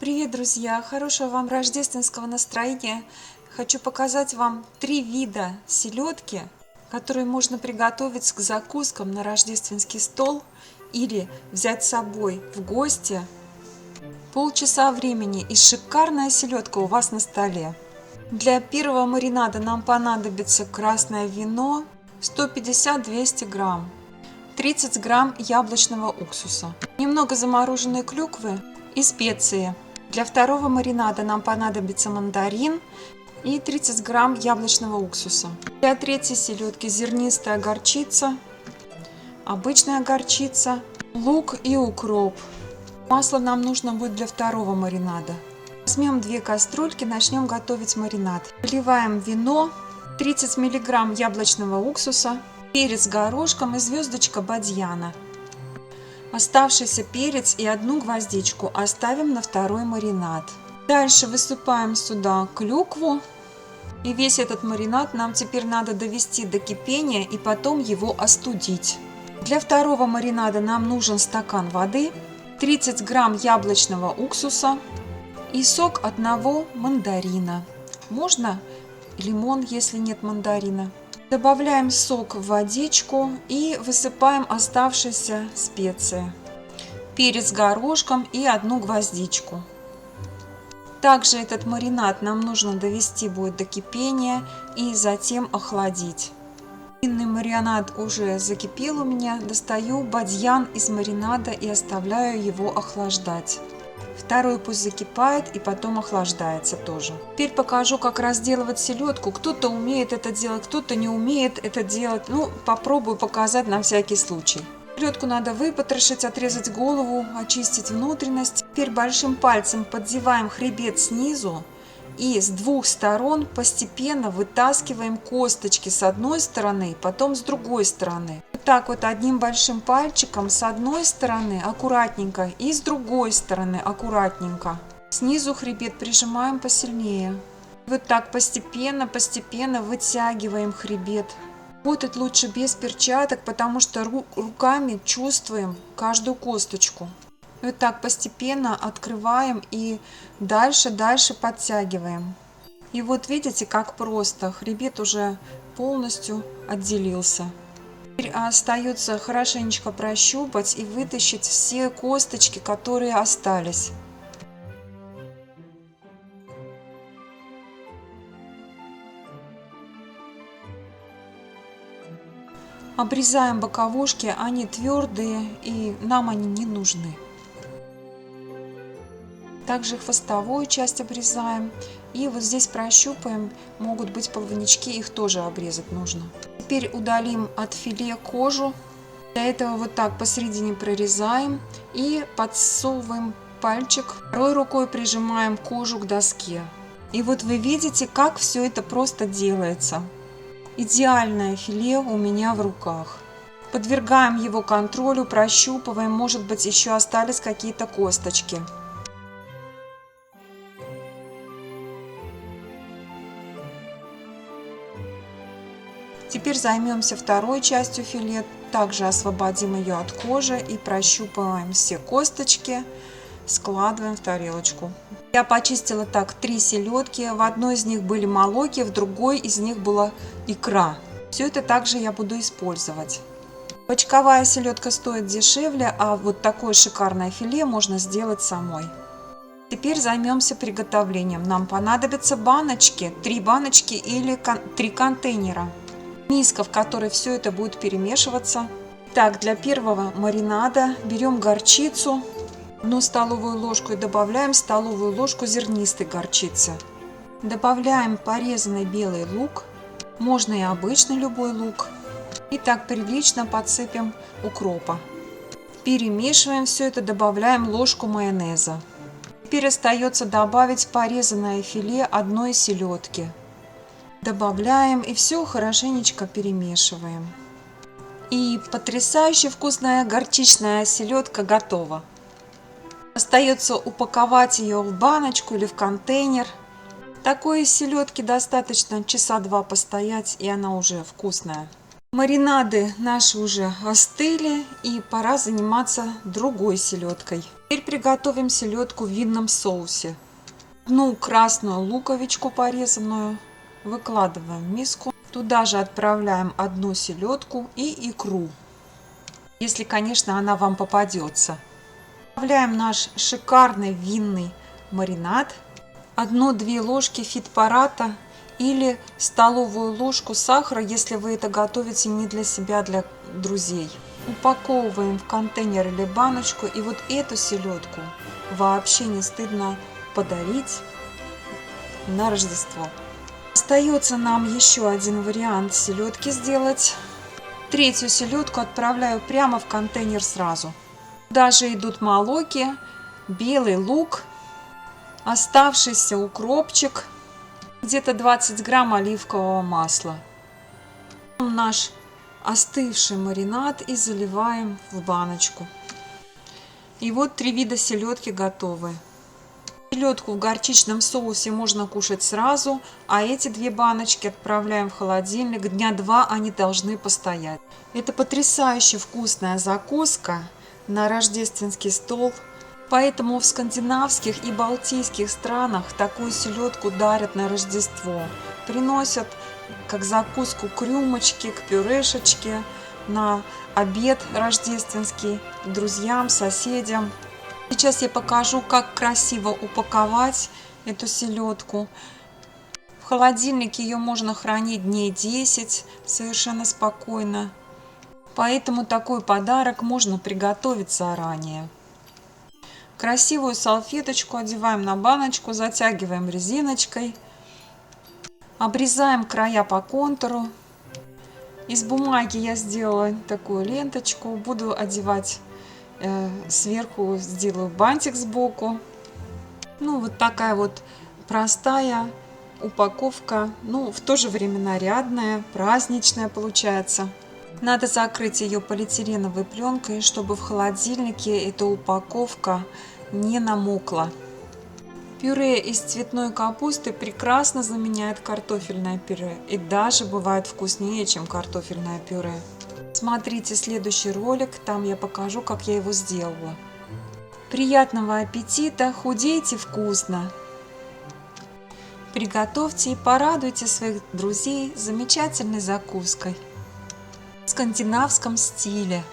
Привет, друзья! Хорошего вам рождественского настроения! Хочу показать вам 3 вида селедки, которые можно приготовить к закускам на рождественский стол или взять с собой в гости. Полчаса времени и шикарная селедка у вас на столе. Для первого маринада нам понадобится красное вино 150-200 грамм, 30 грамм яблочного уксуса, немного замороженной клюквы и специи. Для второго маринада нам понадобится мандарин и 30 грамм яблочного уксуса. Для третьей селедки зернистая горчица, обычная горчица, лук и укроп. Масло нам нужно будет для второго маринада. Возьмем 2 кастрюльки, начнем готовить маринад. Вливаем вино, 30 мг яблочного уксуса, перец горошком и звездочка бадьяна. Оставшийся перец и 1 гвоздичку оставим на второй маринад. Дальше высыпаем сюда клюкву. И весь этот маринад нам теперь надо довести до кипения и потом его остудить. Для второго маринада нам нужен стакан воды, 30 грамм яблочного уксуса и сок 1 мандарина. Можно лимон, если нет мандарина. Добавляем сок в водичку и высыпаем оставшиеся специи. Перец горошком и 1 гвоздичку. Также этот маринад нам нужно довести будет до кипения и затем охладить. Винный маринад уже закипел у меня. Достаю бадьян из маринада и оставляю его охлаждать. Второй пусть закипает и потом охлаждается тоже. Теперь покажу, как разделывать селедку. Кто-то умеет это делать, кто-то не умеет это делать. Попробую показать на всякий случай. Селедку надо выпотрошить, отрезать голову, очистить внутренность. Теперь большим пальцем поддеваем хребет снизу и с 2 сторон постепенно вытаскиваем косточки с одной стороны, потом с другой стороны. Вот так вот одним большим пальчиком с одной стороны аккуратненько и с другой стороны аккуратненько. Снизу хребет прижимаем посильнее. Вот так постепенно вытягиваем хребет. Работать лучше без перчаток, потому что руками чувствуем каждую косточку. Вот так постепенно открываем и дальше подтягиваем. И вот видите, как просто. Хребет уже полностью отделился. Теперь остается хорошенечко прощупать и вытащить все косточки, которые остались. Обрезаем боковушки, они твердые и нам они не нужны. Также хвостовую часть обрезаем. И вот здесь прощупаем, могут быть плавнички, их тоже обрезать нужно. Теперь удалим от филе кожу. Для этого вот так посередине прорезаем и подсовываем пальчик. Второй рукой прижимаем кожу к доске. И вот вы видите, как все это просто делается. Идеальное филе у меня в руках. Подвергаем его контролю, прощупываем, может быть еще остались какие-то косточки. Теперь займемся второй частью филе. Также освободим ее от кожи и прощупываем все косточки. Складываем в тарелочку. Я почистила так 3 селедки. В одной из них были молоки, в другой из них была икра. Все это также я буду использовать. Бочковая селедка стоит дешевле, а вот такое шикарное филе можно сделать самой. Теперь займемся приготовлением. Нам понадобятся баночки, 3 баночки или 3 контейнера. Миска, в которой все это будет перемешиваться. Так, для первого маринада берем горчицу, 1 столовую ложку, и добавляем столовую ложку зернистой горчицы. Добавляем порезанный белый лук, можно и обычный любой лук. И так прилично подсыпем укропа. Перемешиваем все это, добавляем ложку майонеза. Теперь остается добавить порезанное филе одной селедки. Добавляем и все хорошенечко перемешиваем. И потрясающе вкусная горчичная селедка готова. Остается упаковать ее в баночку или в контейнер. Такой селедки достаточно часа 2 постоять, и она уже вкусная. Маринады наши уже остыли, и пора заниматься другой селедкой. Теперь приготовим селедку в винном соусе. Одну красную луковичку порезанную выкладываем в миску. Туда же отправляем одну селедку и икру, если, конечно, она вам попадется. Добавляем наш шикарный винный маринад. 1-2 ложки фитпарата или столовую ложку сахара, если вы это готовите не для себя, а для друзей. Упаковываем в контейнер или баночку, и вот эту селедку вообще не стыдно подарить на Рождество. Остается нам еще один вариант селедки сделать. 3-ю селедку отправляю прямо в контейнер сразу. Туда же идут молоки, белый лук, оставшийся укропчик, где-то 20 грамм оливкового масла. Наш остывший маринад и заливаем в баночку. И вот 3 вида селедки готовы. Селедку в горчичном соусе можно кушать сразу, а эти 2 баночки отправляем в холодильник. Дня 2 они должны постоять. Это потрясающе вкусная закуска на рождественский стол. Поэтому в скандинавских и балтийских странах такую селедку дарят на Рождество. Приносят как закуску к рюмочке, к пюрешечке, на обед рождественский, друзьям, соседям. Сейчас я покажу, как красиво упаковать эту селедку. В холодильнике ее можно хранить дней 10 совершенно спокойно. Поэтому такой подарок можно приготовить заранее. Красивую салфеточку одеваем на баночку, затягиваем резиночкой, обрезаем края по контуру. Из бумаги я сделала такую ленточку, буду одевать сверху, сделаю бантик сбоку. Ну, вот такая вот простая упаковка, ну, в то же время нарядная, праздничная получается. Надо закрыть ее полиэтиленовой пленкой, чтобы в холодильнике эта упаковка не намокла. Пюре из цветной капусты прекрасно заменяет картофельное пюре и даже бывает вкуснее, чем картофельное пюре. Смотрите следующий ролик, там я покажу, как я его сделала. Приятного аппетита, худейте вкусно! Приготовьте и порадуйте своих друзей замечательной закуской в скандинавском стиле.